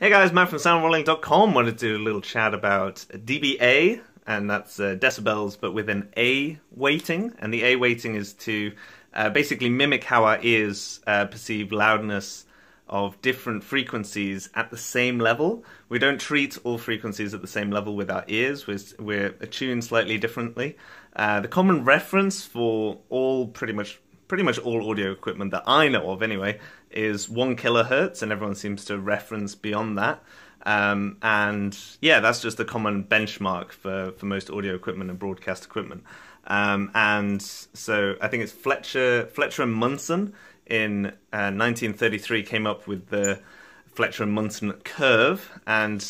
Hey guys, Matt from Soundrolling.com. Wanted to do a little chat about dBA, and that's decibels but with an A weighting. And the A weighting is to basically mimic how our ears perceive loudness of different frequencies at the same level. We don't treat all frequencies at the same level with our ears. We're attuned slightly differently. The common reference for pretty much all audio equipment that I know of anyway is 1 kilohertz, and everyone seems to reference beyond that. And yeah, that's just a common benchmark for most audio equipment and broadcast equipment. And so I think it's Fletcher and Munson in 1933 came up with the Fletcher and Munson curve, and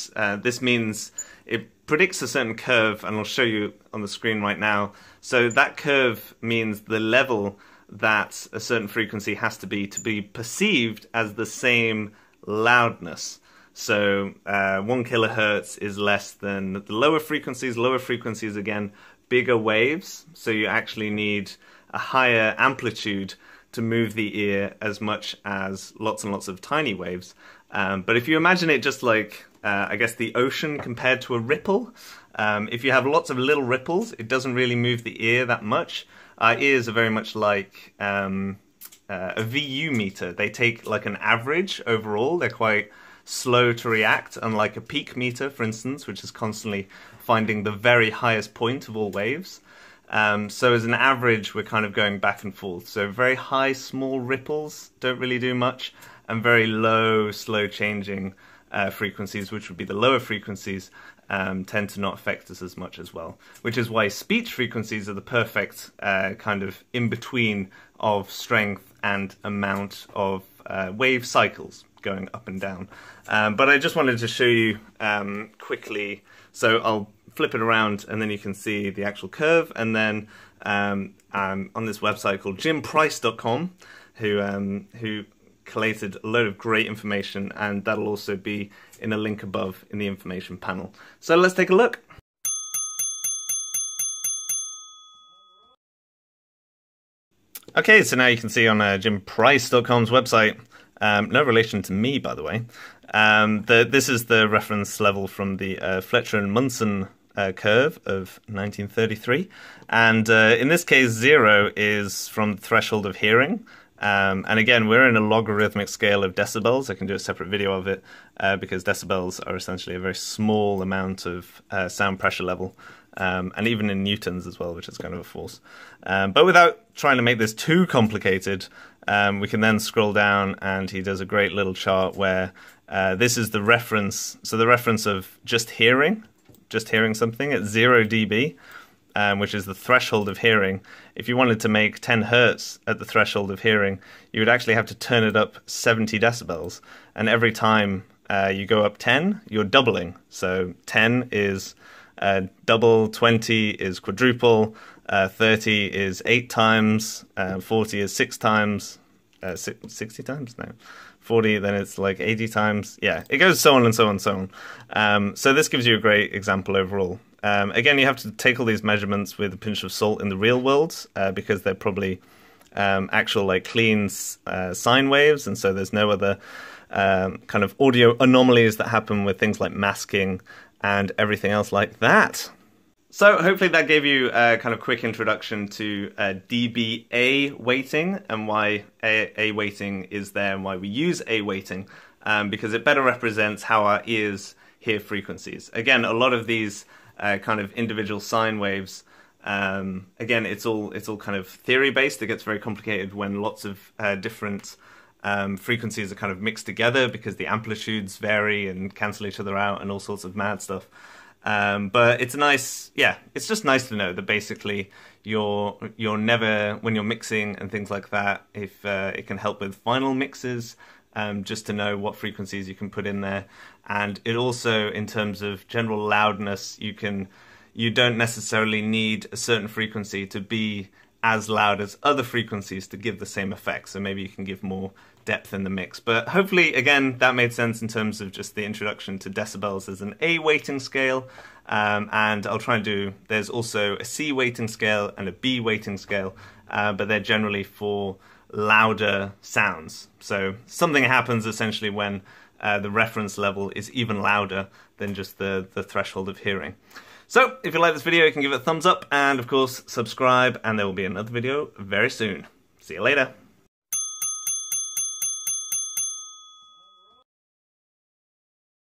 this means it predicts a certain curve, and I'll show you on the screen right now. So that curve means the level that a certain frequency has to be perceived as the same loudness. So 1 kilohertz is less than the lower frequencies. Lower frequencies, again, bigger waves. So you actually need a higher amplitude to move the ear as much as lots and lots of tiny waves. But if you imagine it just like, I guess, the ocean compared to a ripple, if you have lots of little ripples, it doesn't really move the ear that much. Our ears are very much like a VU meter. They take like an average overall. They're quite slow to react, unlike a peak meter, for instance, which is constantly finding the very highest point of all waves. So as an average, we're kind of going back and forth. So very high, small ripples don't really do much, and very low, slow changing frequencies, which would be the lower frequencies, tend to not affect us as much as well. Which is why speech frequencies are the perfect kind of in-between of strength and amount of wave cycles going up and down. But I just wanted to show you quickly, so I'll flip it around and then you can see the actual curve, and then on this website called jimprice.com, who collated a load of great information, and that'll also be in a link above in the information panel. So let's take a look. Okay, so now you can see on jimprice.com's website, no relation to me, by the way, this is the reference level from the Fletcher and Munson curve of 1933, and in this case 0 is from the threshold of hearing. And again, we're in a logarithmic scale of decibels. I can do a separate video of it because decibels are essentially a very small amount of sound pressure level, and even in newtons as well, which is kind of a force. But without trying to make this too complicated, we can then scroll down, and he does a great little chart where this is the reference. So the reference of just hearing something at 0 dB. Which is the threshold of hearing. If you wanted to make 10 hertz at the threshold of hearing, you would actually have to turn it up 70 decibels. And every time you go up 10, you're doubling. So 10 is double, 20 is quadruple, 30 is 8 times, 40 is 6 times, 60 times? No. 40, then it's like 80 times. Yeah, it goes so on and so on and so on. So this gives you a great example overall. Again, you have to take all these measurements with a pinch of salt in the real world because they're probably actual like clean sine waves, and so there's no other kind of audio anomalies that happen with things like masking and everything else like that. So hopefully that gave you a kind of quick introduction to dBA weighting and why A weighting is there and why we use A weighting, because it better represents how our ears hear frequencies. Again, a lot of these kind of individual sine waves, again, it's all kind of theory based. It gets very complicated when lots of different frequencies are kind of mixed together because the amplitudes vary and cancel each other out and all sorts of mad stuff. But it's nice, yeah, it's just nice to know that basically you're never, when you're mixing and things like that, if it can help with final mixes, just to know what frequencies you can put in there. And it also, in terms of general loudness, you don't necessarily need a certain frequency to be as loud as other frequencies to give the same effect. So maybe you can give more depth in the mix. But hopefully, again, that made sense in terms of just the introduction to decibels as an A weighting scale. And I'll try and do, there's also a C weighting scale and a B weighting scale, but they're generally for louder sounds. So something happens essentially when the reference level is even louder than just the threshold of hearing. So, if you like this video, you can give it a thumbs up, and of course, subscribe, and there will be another video very soon. See you later.